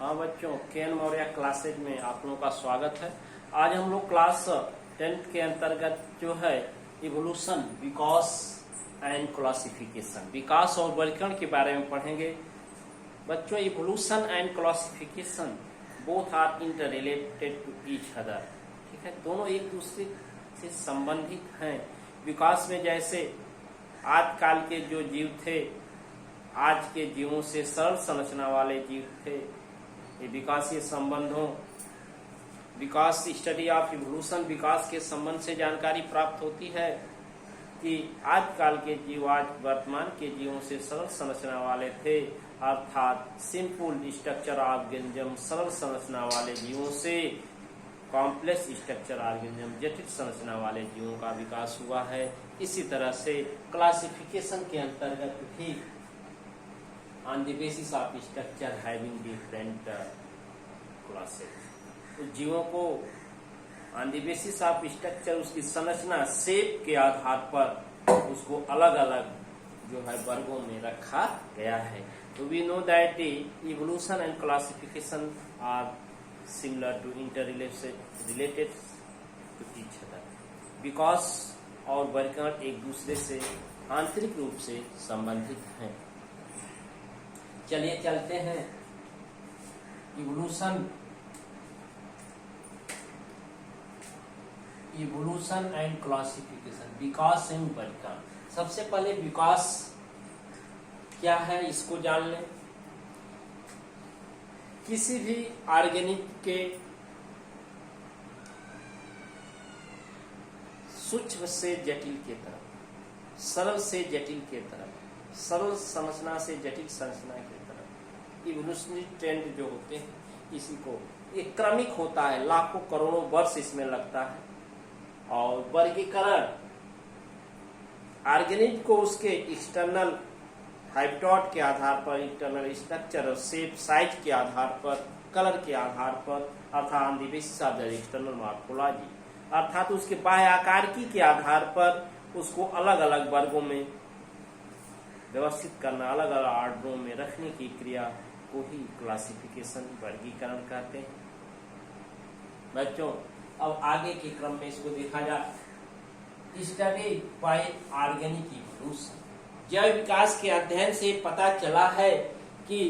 हाँ बच्चों, KN Maurya classes में आप लोगों का स्वागत है। आज हम लोग क्लास 10th के अंतर्गत जो है इवोल्यूशन, विकास एंड क्लासिफिकेशन, विकास और वर्गीकरण के बारे में पढ़ेंगे। बच्चों, evolution and classification both are inter related to each other. ठीक है, दोनों एक दूसरे से संबंधित हैं। विकास में जैसे आजकल के जो जीव थे, आज के जीवों से सरल संरचना वाले जीव थे, ये विकासीय संबंधों, विकास स्टडी ऑफ इवोल्यूशन, विकास के संबंध से जानकारी प्राप्त होती है कि आजकल के जीव आज वर्तमान के जीवों से सरल संरचना वाले थे, अर्थात सिंपल स्ट्रक्चर ऑर्गेनिज्म सरल संरचना वाले जीवों से कॉम्प्लेक्स स्ट्रक्चर ऑर्गेनिज्म जटिल संरचना वाले जीवों का विकास हुआ है। इसी तरह से क्लासिफिकेशन के अंतर्गत भी on the basis of structure having different classes, तो जीवों को on the basis of structure, उसकी संरचना, शेप के आधार पर उसको अलग अलग जो है वर्गों में रखा गया है। तो we know that the evolution and classification are similar to interrelated to each other। विकास और वर्गीकरण एक दूसरे से आंतरिक रूप से संबंधित हैं। चलिए चलते हैं इवोल्यूशन एंड क्लासिफिकेशन, विकास एवं वर्गीकरण। सबसे पहले विकास क्या है इसको जान लें। किसी भी ऑर्गेनिक के सूक्ष्म से जटिल की तरफ, सरल से जटिल की तरफ, सरल संरचना से जटिल संरचना की तरफ इवोल्यूशनरी ट्रेंड जो होते हैं, इसी को ये क्रमिक होता है, लाखों करोड़ों वर्ष इसमें लगता है। और वर्गीकरण ऑर्गेनिक को उसके एक्सटर्नल हाइब्रिड के आधार पर, इंटरनल स्ट्रक्चर और शेप, साइज के आधार पर, कलर के आधार पर, अर्थात on the basis of the external morphology, अर्थात उसके बाह्य आकारकी के आधार पर उसको अलग अलग वर्गों में व्यवस्थित करना, अलग अलग ऑर्डरों में रखने की क्रिया को ही क्लासिफिकेशन, वर्गीकरण कहते हैं। बच्चों, अब आगे के क्रम में इसको देखा जाए। स्टडी बाय ऑर्गेनिक इवोल्यूशन, जैव विकास के अध्ययन से पता चला है कि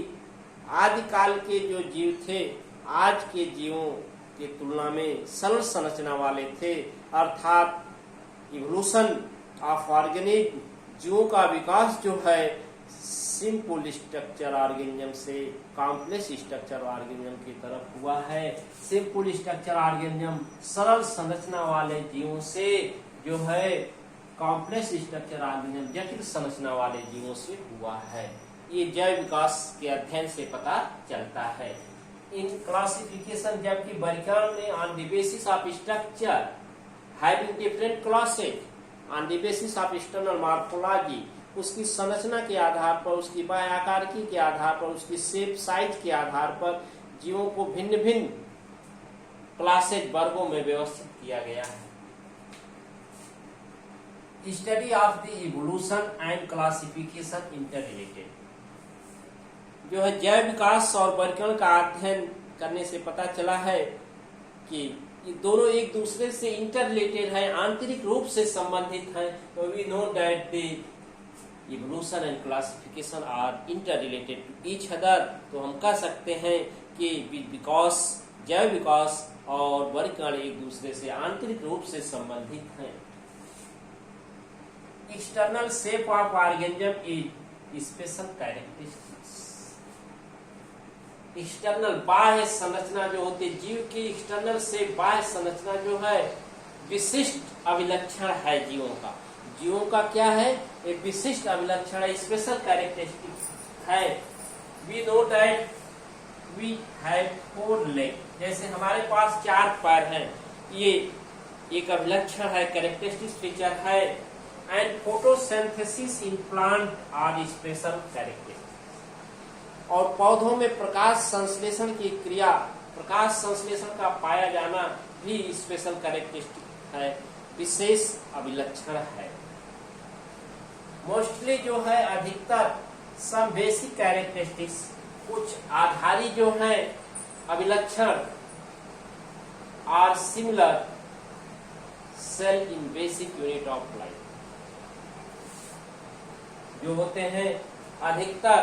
आदिकाल के जो जीव थे, आज के जीवों की तुलना में सरल संरचना वाले थे, अर्थात इवोल्यूशन ऑफ ऑर्गेनिक, जीवों का विकास जो है सिंपल स्ट्रक्चर ऑर्गेनिज्म से कॉम्प्लेक्स स्ट्रक्चर ऑर्गेनिज्म की तरफ हुआ है। सिंपल स्ट्रक्चर ऑर्गेनिज्म सरल संरचना वाले जीवों से जो है कॉम्प्लेक्स स्ट्रक्चर ऑर्गेनिज्म जटिल संरचना वाले जीवों से हुआ है। ये जैव विकास के अध्ययन से पता चलता है। इन क्लासिफिकेशन, जबकि वर्गीकरण में on the basis of structure having different classes, on the basis of external morphology, उसकी संरचना के आधार पर, उसकी बाह्य आकारकी के आधार पर, उसकी शेप, साइज के आधार पर जीवों को भिन्न भिन्न क्लासेज, वर्गों में व्यवस्थित किया गया है। Study of the evolution and classification inter related, जो है जैव विकास और वर्गीकरण का अध्ययन करने से पता चला है कि ये दोनों एक दूसरे से इंटर रिलेटेड है, आंतरिक रूप से संबंधित हैं। तो we know that the evolution and classification are inter related to each other. तो हम कह सकते हैं कि विकास, जैव विकास और वर्गीकरण एक दूसरे से आंतरिक रूप से संबंधित हैं। External shape of organism is special characteristics. External बाह्य संरचना जो होती है, जीव की एक्सटर्नल से बाह्य संरचना जो है विशिष्ट अभिलक्षण है जीवों का। जीवों का क्या है? एक विशिष्ट अभिलक्षण है, स्पेशल कैरेक्टरिस्टिक्स है। We know that we have 4 leg, जैसे हमारे पास 4 पैर हैं, ये एक अभिलक्षण है, कैरेक्टरिस्टिक फीचर है। And photosynthesis in plant are special characteristic. और पौधों में प्रकाश संश्लेषण की क्रिया, प्रकाश संश्लेषण का पाया जाना भी स्पेशल कैरेक्टरिस्टिक है, विशेष अभिलक्षण है। मोस्टली जो है अधिकतर सम बेसिक कैरेक्टरिस्टिक्स, कुछ आधारी जो है अभिलक्षण are similar cell in basic unit of life. जो होते हैं अधिकतर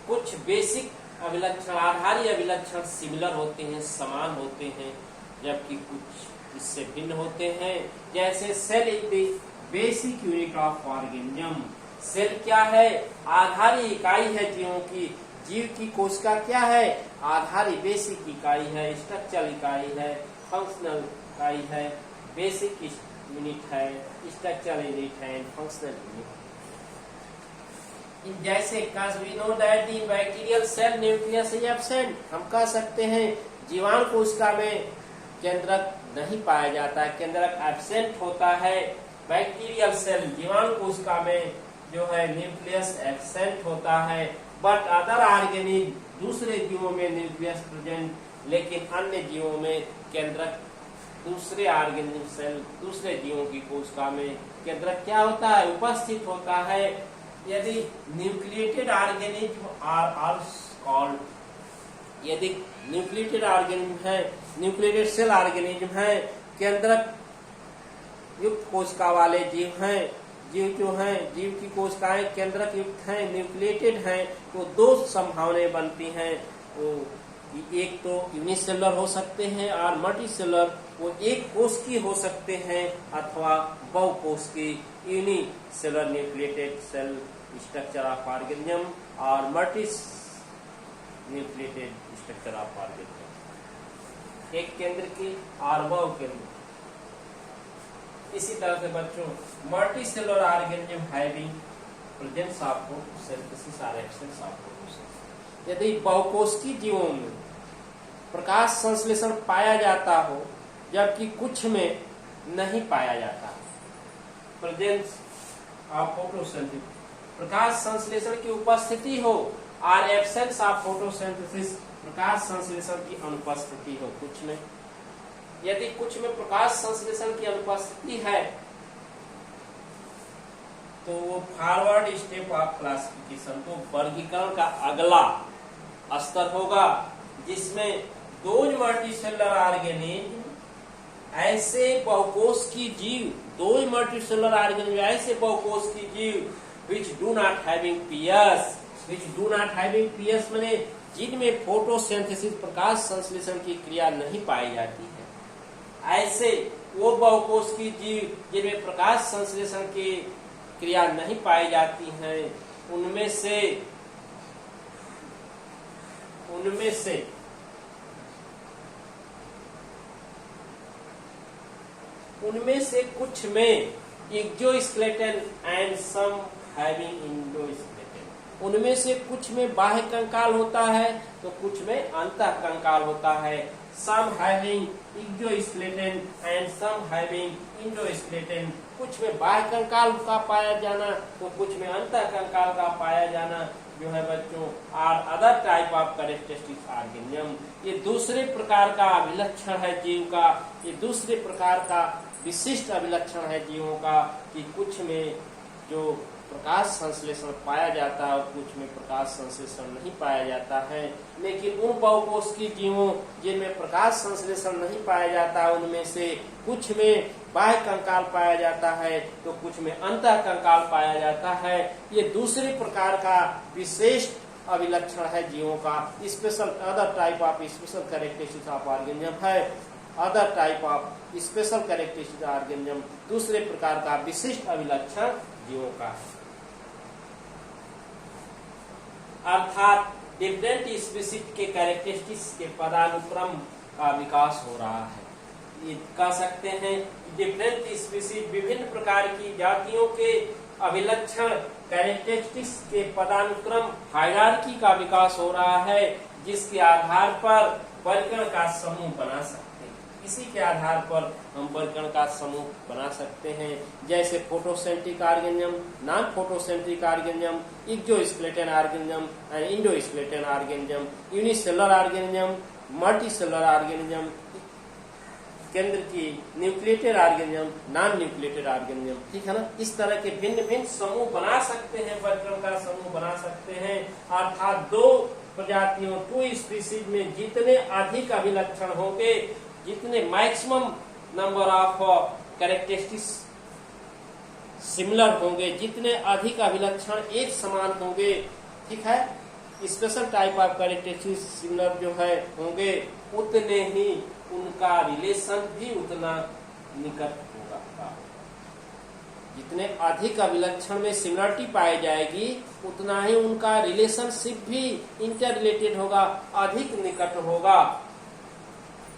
कुछ बेसिक अभिलक्षण, आधारी अभिलक्षण सिमिलर होते हैं, समान होते हैं, जबकि कुछ इससे भिन्न होते हैं। जैसे cell is the basic unit of organism. Cell क्या है? आधारी इकाई है जीवों की। जीव की कोशिका क्या है? आधारी बेसिक इकाई है, स्ट्रक्चरल इकाई है, फंक्शनल इकाई है, बेसिक यूनिट है, स्ट्रक्चरल यूनिट है, फंक्शनल यूनिट। जैसे we know that the bacterial cell nucleus is absent, हम कह सकते हैं जीवाणु कोशिका में केंद्रक नहीं पाया जाता है, केंद्रक एब्सेंट होता है। बैक्टीरियल सेल जीवाणु कोशिका में जो है न्यूक्लियस एब्सेंट होता है। बट अदर ऑर्गेनिज्म, दूसरे जीवों में न्यूक्लियस प्रेजेंट, लेकिन अन्य जीवों में केंद्रक, दूसरे ऑर्गेनिज्म सेल, दूसरे जीवों की कोशिका में केंद्रक क्या होता है? उपस्थित होता है। यदि nucleated organism are also called, यदि न्यूक्लिएटेड ऑर्गेनिज्म है, न्यूक्लिएटेड सेल ऑर्गेनिज्म है, केंद्रक युक्त कोशिका वाले जीव हैं, जीव जो हैं, जीव की कोशिकाएं केंद्रक युक्त हैं, न्यूक्लिएटेड हैं, तो दो संभावनाएं बनती हैं। वो एक तो यूनिसेलुलर हो सकते हैं और मल्टीसेलुलर, वो एक कोश की हो सकते हैं अथवा बहुकोश की। Unicellular nucleated cell structure of organism और multi nucleated structure of organism, एक केंद्र की और बहु केंद्र। इसी तरह से बच्चों multi cellular organism having presence of photosynthesis और एब्सेंस ऑफ फोटोसिंथेसिस। यदि बहुकोशिकीय जीवों में प्रकाश संश्लेषण पाया जाता हो जबकि कुछ में नहीं पाया जाता, प्रेजेंस ऑफ फोटोसिंथेसिस, प्रकाश संश्लेषण की उपस्थिति हो और एब्सेंस ऑफ फोटोसिंथेसिस, प्रकाश संश्लेषण की अनुपस्थिति हो कुछ में। यदि कुछ में प्रकाश संश्लेषण की अनुपस्थिति है तो वो फॉरवर्ड स्टेप ऑफ क्लासिफिकेशन, तो वर्गीकरण का अगला स्तर होगा जिसमें दो मल्टीसेलुलर ऑर्गेनिज्म ऐसे बहुकोश की जीव, दो मल्टीसेलुलर ऑर्गेनिज्म ऐसे बहुकोश की जीव which do not having PS, which do not having PS माने जिनमें फोटोसिंथेसिस, प्रकाश संश्लेषण की क्रिया नहीं पाई जाती है, ऐसे वो बहुकोश की जीव जिनमें प्रकाश संश्लेषण की क्रिया नहीं पाई जाती है, उनमें से कुछ में exoskeleton and some having endoskeleton, उनमें से कुछ में बाह्य कंकाल होता है तो कुछ में अंतः कंकाल होता है। Some having exoskeleton and some having endoskeleton, कुछ में बाह्य कंकाल का पाया जाना तो कुछ में अंतः कंकाल का पाया जाना जो है बच्चों। और other type of characteristics organism, ये दूसरे प्रकार का अभिलक्षण है जीव का, ये दूसरे प्रकार का विशिष्ट अभिलक्षण है जीवों का कि कुछ में जो प्रकाश संश्लेषण पाया जाता है और कुछ में प्रकाश संश्लेषण नहीं पाया जाता है। लेकिन उन बहुकोश की जीवों जिनमें प्रकाश संश्लेषण नहीं पाया जाता उनमें से कुछ में बाह्य कंकाल पाया जाता है तो कुछ में अंतः कंकाल पाया जाता है। ये दूसरे प्रकार का विशिष्ट अभिलक्षण है जीवों का। Special other type of special characteristics of organism है। Other type of special characteristics organism दूसरे प्रकार का विशिष्ट अभिलक्षण जीवों का है। अर्थात डिफरेंट स्पीसीज के कैरेक्टरिस्टिक्स के पदानुक्रम का विकास हो रहा है। ये कह सकते हैं डिफरेंट स्पीसीज, विभिन्न प्रकार की जातियों के अभिलक्षण कैरेक्टरिस्टिक्स के पदानुक्रम हायरार्की का विकास हो रहा है, जिसके आधार पर वर्गीकरण का समूह बना सकते हैं। इसी के आधार पर हम वर्गीकरण का समूह बना सकते हैं, जैसे photocentric organism, non photocentric organism, exoskeleton organism and endoskeleton organism, unicellular organism, multicellular organism, केंद्र की nucleated organism, non nucleated organism, ठीक है ना। इस तरह के भिन्न भिन्न समूह बना सकते हैं, वर्गीकरण का समूह बना सकते हैं। अर्थात दो प्रजातियों 2 स्पीसीज में जितने अधिक अभिलक्षण होंगे, जितने maximum number of characteristics similar होंगे, जितने अधिक अभिलक्षण एक समान होंगे, ठीक है, special type of characteristics similar जो है होंगे, उतने ही उनका रिलेशन भी उतना निकट होगा। जितने अधिक अभिलक्षण में सिमिलरिटी पाई जाएगी, उतना ही उनका रिलेशनशिप भी इंटर रिलेटेड होगा, अधिक निकट होगा।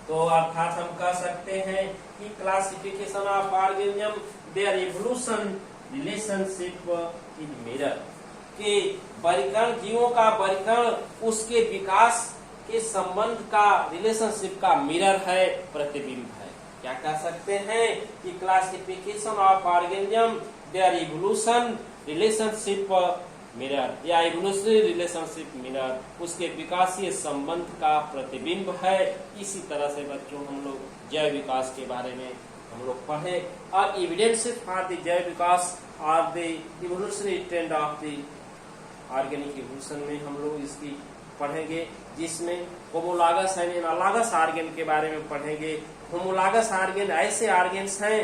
तो अर्थात हम कह सकते हैं कि classification of organism, their evolution relationship in mirror, कि वर्गीकरण, जीवों का वर्गीकरण उसके विकास के संबंध का, रिलेशनशिप का मिरर है, प्रतिबिंब है। क्या कह सकते हैं कि classification of organism, their evolution relationship mirror, या इवोल्यूशनरी रिलेशनशिप मिरर उसके विकासीय संबंध का प्रतिबिंब है। इसी तरह से बच्चों हम लोग जैव विकास के बारे में हम लोग पढ़े, और एविडेंसेस फॉर द जैव विकास और the evolutionary trend of the organic evolution में हम लोग इसकी पढ़ेंगे, जिसमें होमोलॉगस एंड एनालॉगस ऑर्गेन के बारे में पढ़ेंगे। होमोलॉगस ऑर्गेन ऐसे ऑर्गेन्स हैं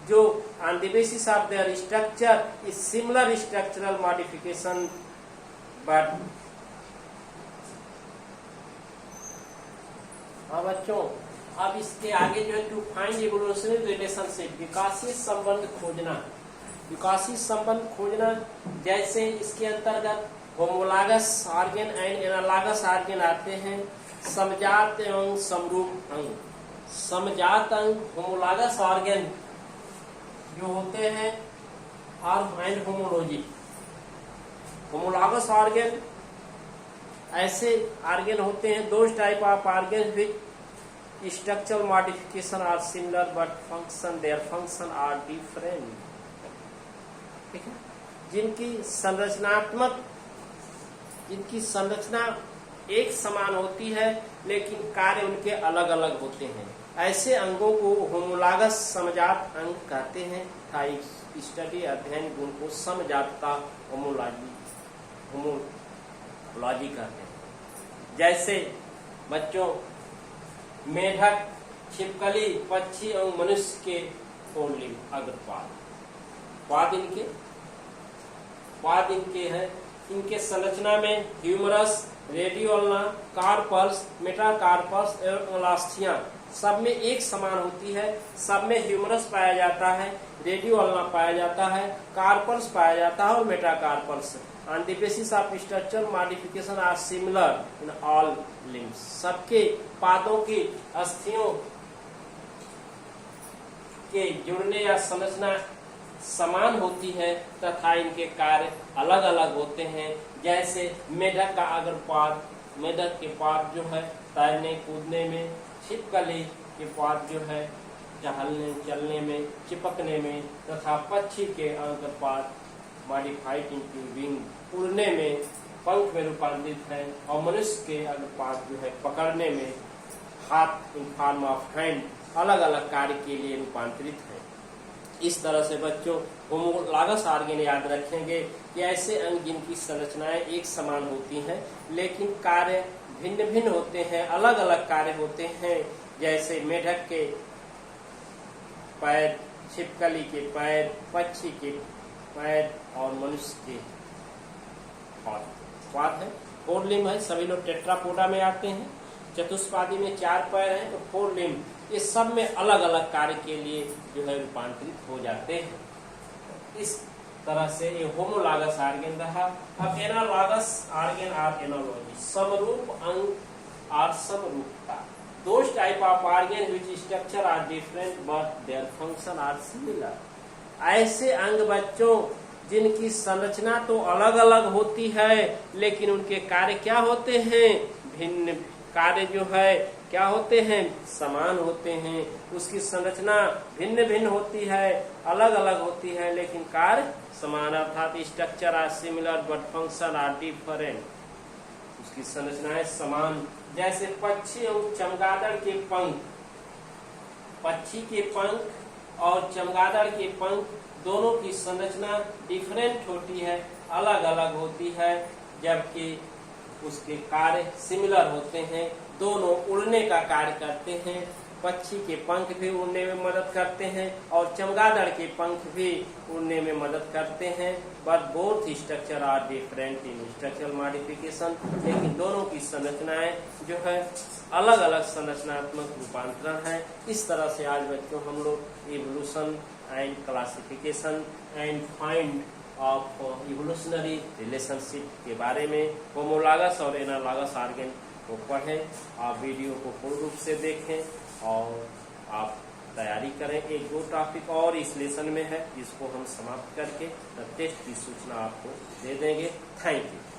जो on the basis of their structure is similar structural modification, but हाँ बच्चों, अब इसके आगे जो है टू फाइंड इवोल्यूशनरी रिलेशनशिप, विकासीय संबंध खोजना, विकासीय संबंध खोजना, जैसे इसके अंतर्गत homologous organ and analogous organ आते हैं, समजात एवं समरूप अंग। समजात अंग होमोलॉगस ऑर्गेन जो होते हैं, और एंड होमोलॉजी, होमोलॉगस ऑर्गेन ऐसे ऑर्गेन होते हैं, दो type of organ which structural modification are similar but function, their function are different, ठीक है, जिनकी संरचना एक समान होती है लेकिन कार्य उनके अलग अलग होते हैं। ऐसे अंगों को होमोलॉगस समजात अंग कहते हैं। स्टडी अध्ययन गुण को समजातता होमोलॉजी कहते हैं। जैसे बच्चों मेढक, छिपकली, पक्षी और मनुष्य के फोरलिम्ब, अग्रपाद, पाद इनके हैं। इनके संरचना में ह्यूमरस, रेडियोल्ना, कार्पल्स, मेटाकार्पल्स एवं ओलास्थिया सब में एक समान होती है। सब में ह्यूमरस पाया जाता है, रेडियोल्ना पाया जाता है, कार्पल्स पाया जाता है और metacarpals. On the basis of structural modification are similar in all limbs. सबके पादों की अस्थियों के जुड़ने या संरचना समान होती है तथा इनके कार्य अलग अलग होते हैं। जैसे मेढक का अग्रपाद, मेढक के पाद जो है तैरने कूदने में, छिपकली के पाद जो है टहलने चलने में, चिपकने में, तथा पक्षी के अग्रपाद मॉडिफाइड इनटू विंग, उड़ने में, पंख में रूपांतरित है। और मनुष्य के अग्रपाद जो है पकड़ने में, हाथ इन फॉर्म ऑफ हैंड, अलग अलग कार्य के लिए रूपांतरित है। इस तरह से बच्चों होमोलॉगस ऑर्गेन याद रखेंगे कि ऐसे अंग जिनकी संरचनाएं एक समान होती हैं लेकिन कार्य भिन्न भिन्न होते हैं, अलग अलग कार्य होते हैं। जैसे मेढक के पैर, छिपकली के पैर, पक्षी के पैर और मनुष्य के पाद है। फोर लिम्ब है, सभी लोग टेट्रापोडा में आते हैं। चतुष्पादी में 4 पैर हैं तो 4 लिम्ब, ये सब में अलग अलग कार्य के लिए जो है रूपांतरित हो जाते हैं। इस तरह से ये होमोलॉगस ऑर्गेन रहा। अब एनालॉगस ऑर्गेन और एनालॉजी, समरूप अंग और समरूपता। Those type of organ which structure are different but their function are similar. ऐसे अंग बच्चों जिनकी संरचना तो अलग अलग होती है लेकिन उनके कार्य क्या होते हैं, भिन्न। कार्य जो है क्या होते हैं, समान होते हैं। उसकी संरचना भिन्न भिन्न होती है, अलग अलग होती है लेकिन कार्य समान, अर्थात structure are similar but function are different. उसकी संरचनाएं समान। जैसे पक्षी और चमगादड़ के पंख, पक्षी के पंख और चमगादड़ के पंख दोनों की संरचना डिफरेंट होती है, अलग अलग होती है। जबकि उसके कार्य सिमिलर होते हैं, दोनों उड़ने का कार्य करते हैं। पक्षी के पंख भी उड़ने में मदद करते हैं और चमगादड़ के पंख भी उड़ने में मदद करते हैं। But both structure are different in structural modification, लेकिन दोनों की संरचनाएं जो है अलग अलग संरचनात्मक रूपांतरण है। इस तरह से आज बच्चों हम लोग evolution and classification and find of evolutionary relationship के बारे में होमोलॉगस और एनालॉगस ऑर्गेन को पढ़ें। आप वीडियो को पूर्ण रूप से देखें और आप तैयारी करें। एक दो टॉपिक और इस लेसन में है, इसको हम समाप्त करके टेस्ट की सूचना आपको दे देंगे। Thank you.